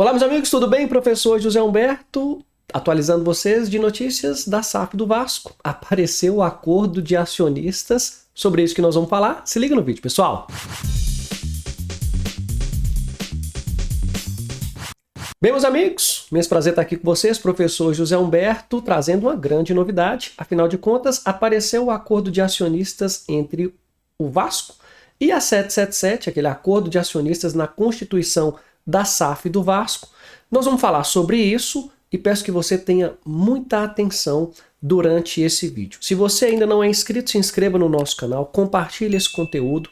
Olá, meus amigos, tudo bem? Professor José Humberto, atualizando vocês de notícias da SAF do Vasco. Apareceu o acordo de acionistas, sobre isso que nós vamos falar. Se liga no vídeo, pessoal. Bem, meus amigos, imenso prazer estar aqui com vocês, professor José Humberto, trazendo uma grande novidade. Afinal de contas, apareceu o acordo de acionistas entre o Vasco e a 777, aquele acordo de acionistas na Constituição da SAF do Vasco. Nós vamos falar sobre isso e peço que você tenha muita atenção durante esse vídeo. Se você ainda não é inscrito, se inscreva no nosso canal, compartilhe esse conteúdo,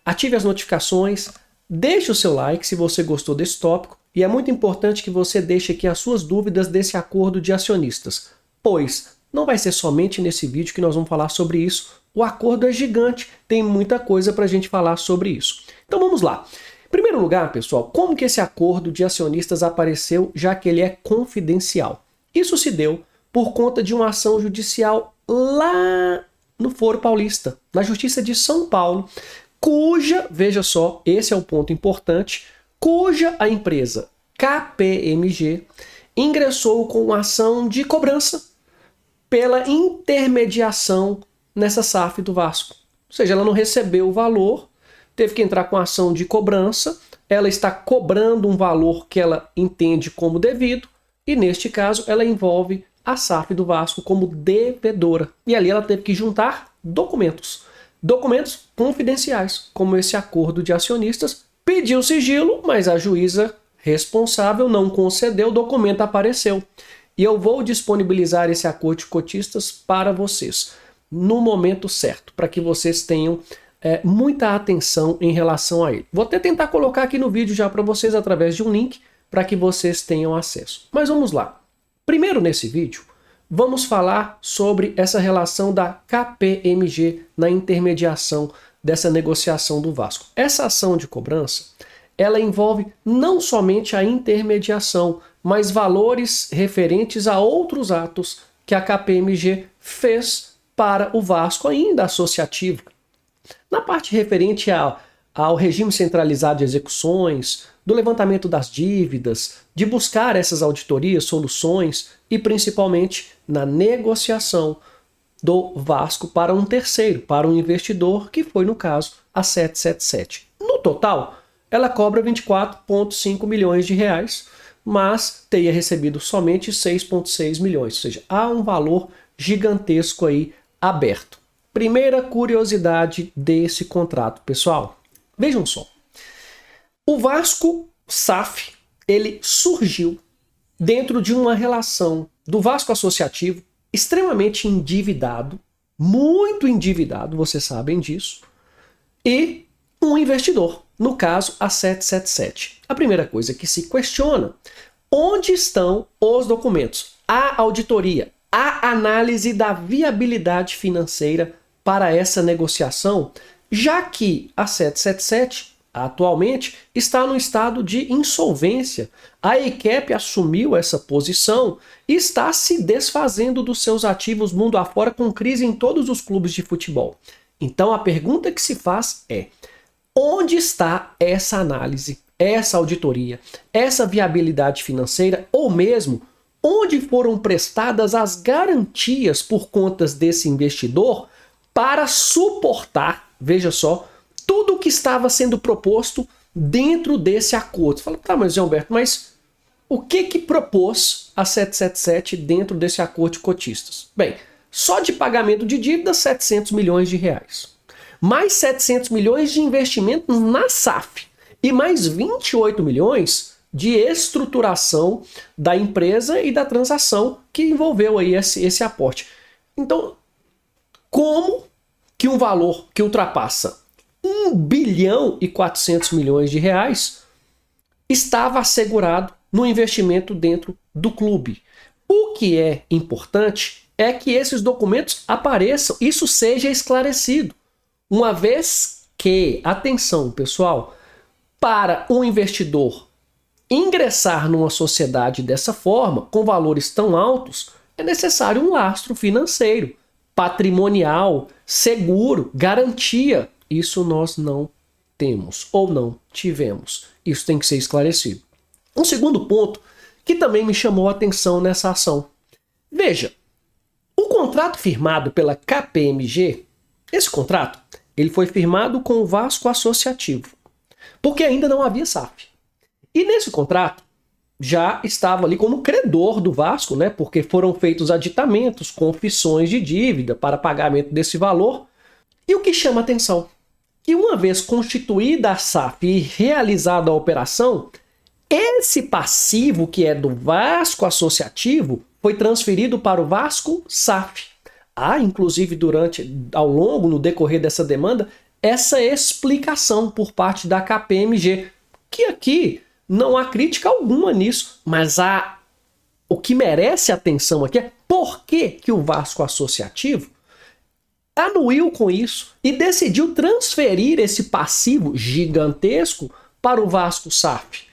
ative as notificações, deixe o seu like se você gostou desse tópico e é muito importante que você deixe aqui as suas dúvidas desse acordo de acionistas, pois não vai ser somente nesse vídeo que nós vamos falar sobre isso. O acordo é gigante, tem muita coisa para a gente falar sobre isso. Então vamos lá. Em primeiro lugar, pessoal, como que esse acordo de acionistas apareceu, já que ele é confidencial? Isso se deu por conta de uma ação judicial lá no Foro Paulista, na Justiça de São Paulo, cuja, veja só, esse é o ponto importante, cuja a empresa KPMG ingressou com uma ação de cobrança pela intermediação nessa SAF do Vasco. Ou seja, ela não recebeu o valor, teve que entrar com a ação de cobrança, ela está cobrando um valor que ela entende como devido, e neste caso ela envolve a SAF do Vasco como devedora. E ali ela teve que juntar documentos confidenciais, como esse acordo de acionistas, pediu sigilo, mas a juíza responsável não concedeu, o documento apareceu. E eu vou disponibilizar esse acordo de cotistas para vocês, no momento certo, para que vocês tenham muita atenção em relação a ele. Vou até tentar colocar aqui no vídeo já para vocês através de um link para que vocês tenham acesso. Mas vamos lá. Primeiro nesse vídeo, vamos falar sobre essa relação da KPMG na intermediação dessa negociação do Vasco. Essa ação de cobrança, ela envolve não somente a intermediação, mas valores referentes a outros atos que a KPMG fez para o Vasco ainda associativo. Na parte referente ao regime centralizado de execuções, do levantamento das dívidas, de buscar essas auditorias, soluções e principalmente na negociação do Vasco para um terceiro, para um investidor, que foi no caso a 777. No total, ela cobra 24,5 milhões de reais, mas teria recebido somente 6,6 milhões, ou seja, há um valor gigantesco aí aberto. Primeira curiosidade desse contrato, pessoal. Vejam só. O Vasco SAF, ele surgiu dentro de uma relação do Vasco associativo extremamente endividado, muito endividado, vocês sabem disso, e um investidor, no caso a 777. A primeira coisa que se questiona, onde estão os documentos? A auditoria, a análise da viabilidade financeira para essa negociação, já que a 777 atualmente está no estado de insolvência. A EQEP assumiu essa posição e está se desfazendo dos seus ativos mundo afora, com crise em todos os clubes de futebol. Então a pergunta que se faz é: onde está essa análise, essa auditoria, essa viabilidade financeira, ou mesmo onde foram prestadas as garantias por contas desse investidor para suportar, veja só, tudo o que estava sendo proposto dentro desse acordo? Fala, tá, mas Zé Humberto, mas o que propôs a 777 dentro desse acordo de cotistas? Bem, só de pagamento de dívida, 700 milhões de reais. Mais 700 milhões de investimento na SAF e mais 28 milhões de estruturação da empresa e da transação que envolveu aí esse aporte. Então, como que um valor que ultrapassa 1 bilhão e 400 milhões de reais estava assegurado no investimento dentro do clube? O que é importante é que esses documentos apareçam, isso seja esclarecido. Uma vez que, atenção pessoal, para um investidor ingressar numa sociedade dessa forma, com valores tão altos, é necessário um lastro financeiro, patrimonial, seguro, garantia. Isso nós não temos ou não tivemos. Isso tem que ser esclarecido. Um segundo ponto que também me chamou a atenção nessa ação. Veja, o contrato firmado pela KPMG, esse contrato, ele foi firmado com o Vasco Associativo, porque ainda não havia SAF. E nesse contrato, já estava ali como credor do Vasco, né? Porque foram feitos aditamentos, confissões de dívida para pagamento desse valor. E o que chama atenção? Que uma vez constituída a SAF e realizada a operação, esse passivo que é do Vasco Associativo foi transferido para o Vasco SAF. Há, inclusive, no decorrer dessa demanda, essa explicação por parte da KPMG, que aqui não há crítica alguma nisso, mas o que merece atenção aqui é por que o Vasco Associativo anuiu com isso e decidiu transferir esse passivo gigantesco para o Vasco SAF.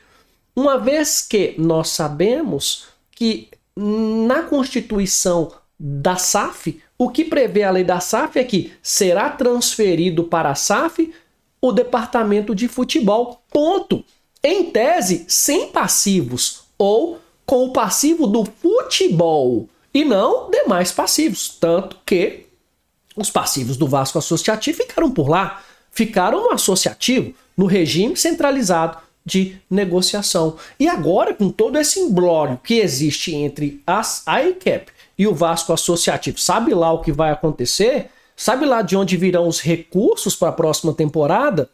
Uma vez que nós sabemos que na Constituição da SAF, o que prevê a lei da SAF é que será transferido para a SAF o departamento de futebol, ponto. Em tese, sem passivos ou com o passivo do futebol e não demais passivos. Tanto que os passivos do Vasco Associativo ficaram por lá, ficaram no associativo, no regime centralizado de negociação. E agora, com todo esse imbróglio que existe entre a AICAP e o Vasco Associativo, sabe lá o que vai acontecer? Sabe lá de onde virão os recursos para a próxima temporada?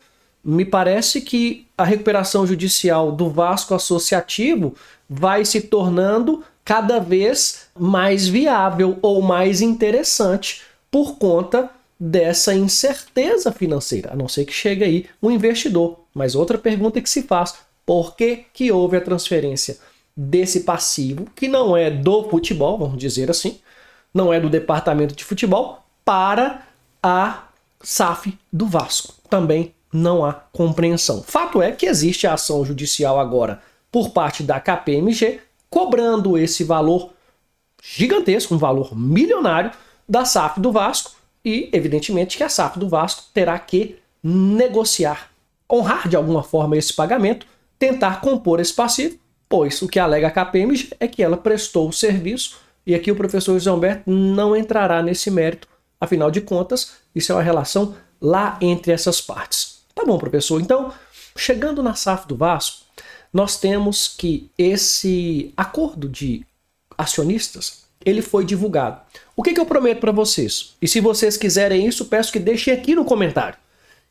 Me parece que a recuperação judicial do Vasco Associativo vai se tornando cada vez mais viável ou mais interessante por conta dessa incerteza financeira, a não ser que chegue aí um investidor. Mas outra pergunta que se faz, por que houve a transferência desse passivo, que não é do futebol, vamos dizer assim, não é do departamento de futebol, para a SAF do Vasco? Também não há compreensão. Fato é que existe a ação judicial agora por parte da KPMG, cobrando esse valor gigantesco, um valor milionário da SAF do Vasco, e evidentemente que a SAF do Vasco terá que negociar, honrar de alguma forma esse pagamento, tentar compor esse passivo, pois o que alega a KPMG é que ela prestou o serviço, e aqui o professor José Humberto não entrará nesse mérito, afinal de contas, isso é uma relação lá entre essas partes. Tá bom, professor? Então, chegando na SAF do Vasco, nós temos que esse acordo de acionistas, ele foi divulgado. O que eu prometo para vocês? E se vocês quiserem isso, peço que deixem aqui no comentário,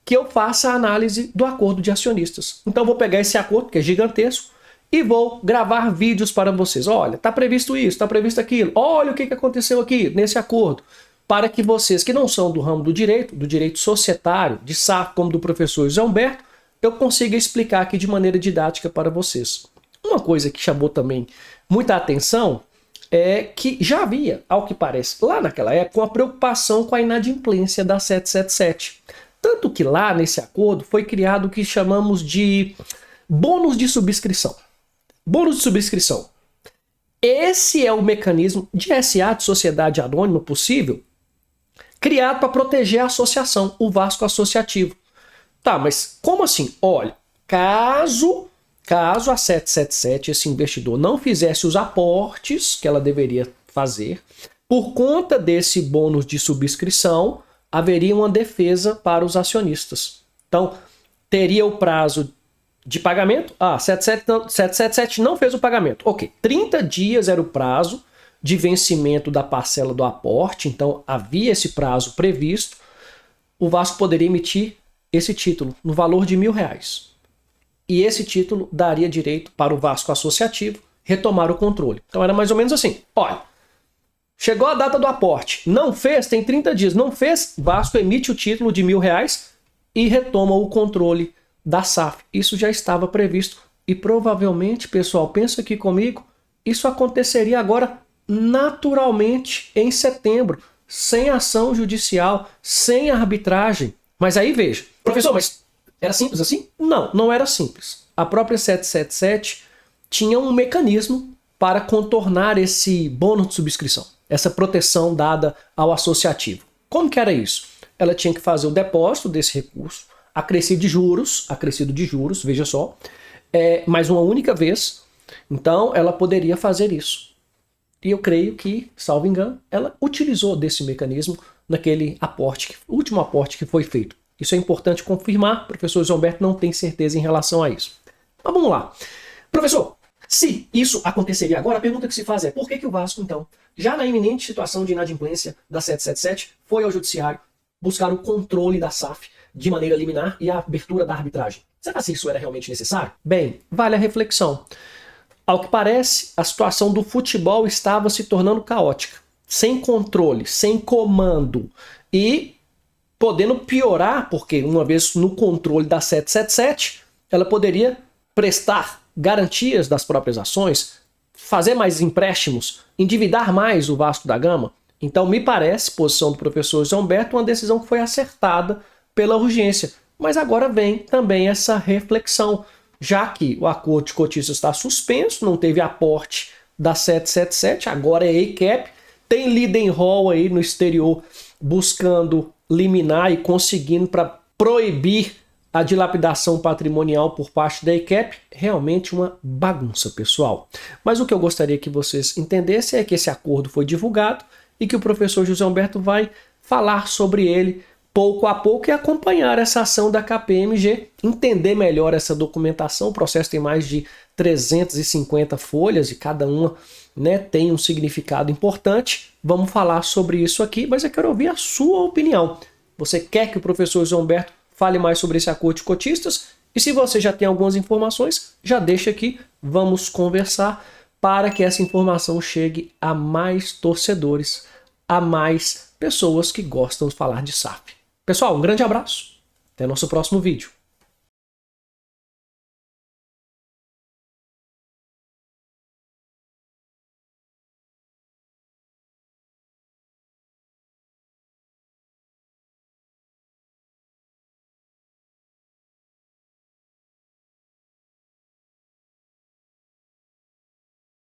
que eu faça a análise do acordo de acionistas. Então, vou pegar esse acordo, que é gigantesco, e vou gravar vídeos para vocês. Olha, está previsto isso, está previsto aquilo. Olha o que aconteceu aqui nesse acordo. Para que vocês que não são do ramo do direito societário, de SAF, como do professor José Humberto, eu consiga explicar aqui de maneira didática para vocês. Uma coisa que chamou também muita atenção é que já havia, ao que parece, lá naquela época, uma preocupação com a inadimplência da 777. Tanto que lá nesse acordo foi criado o que chamamos de bônus de subscrição. Bônus de subscrição. Esse é o mecanismo de SA, de sociedade anônima possível, criado para proteger a associação, o Vasco Associativo. Tá, mas como assim? Olha, caso a 777, esse investidor, não fizesse os aportes que ela deveria fazer, por conta desse bônus de subscrição, haveria uma defesa para os acionistas. Então, teria o prazo de pagamento. 777 não fez o pagamento. Ok, 30 dias era o prazo de vencimento da parcela do aporte, então havia esse prazo previsto. O Vasco poderia emitir esse título no valor de R$1.000. E esse título daria direito para o Vasco Associativo retomar o controle. Então era mais ou menos assim. Olha, chegou a data do aporte, não fez, tem 30 dias, não fez, Vasco emite o título de R$1.000 e retoma o controle da SAF. Isso já estava previsto e provavelmente, pessoal, pensa aqui comigo, isso aconteceria agora naturalmente em setembro, sem ação judicial, sem arbitragem. Mas aí veja, professor, mas era simples assim? Não, não era simples. A própria 777 tinha um mecanismo para contornar esse bônus de subscrição, essa proteção dada ao associativo. Como que era isso? Ela tinha que fazer o depósito desse recurso, acrescido de juros, veja só, mais uma única vez, Então, ela poderia fazer isso. E eu creio que, salvo engano, ela utilizou desse mecanismo naquele aporte, último aporte que foi feito. Isso é importante confirmar, o professor José Humberto não tem certeza em relação a isso. Mas vamos lá. Professor, se isso aconteceria agora, a pergunta que se faz é por que o Vasco, então, já na iminente situação de inadimplência da 777, foi ao judiciário buscar o controle da SAF de maneira liminar e a abertura da arbitragem? Será que isso era realmente necessário? Bem, vale a reflexão. Ao que parece, a situação do futebol estava se tornando caótica, sem controle, sem comando e podendo piorar, porque uma vez no controle da 777, ela poderia prestar garantias das próprias ações, fazer mais empréstimos, endividar mais o Vasco da Gama. Então, me parece, posição do professor José Humberto, uma decisão que foi acertada pela urgência. Mas agora vem também essa reflexão, já que o acordo de cotistas está suspenso, não teve aporte da 777, agora é EICAP, tem Lidenhall aí no exterior buscando liminar e conseguindo para proibir a dilapidação patrimonial por parte da EICAP, realmente uma bagunça, pessoal. Mas o que eu gostaria que vocês entendessem é que esse acordo foi divulgado e que o professor José Humberto vai falar sobre ele pouco a pouco e acompanhar essa ação da KPMG, entender melhor essa documentação. O processo tem mais de 350 folhas e cada uma, né, tem um significado importante. Vamos falar sobre isso aqui, mas eu quero ouvir a sua opinião. Você quer que o professor José Humberto fale mais sobre esse acordo de cotistas? E se você já tem algumas informações, já deixa aqui, vamos conversar para que essa informação chegue a mais torcedores, a mais pessoas que gostam de falar de SAF. Pessoal, um grande abraço. Até nosso próximo vídeo.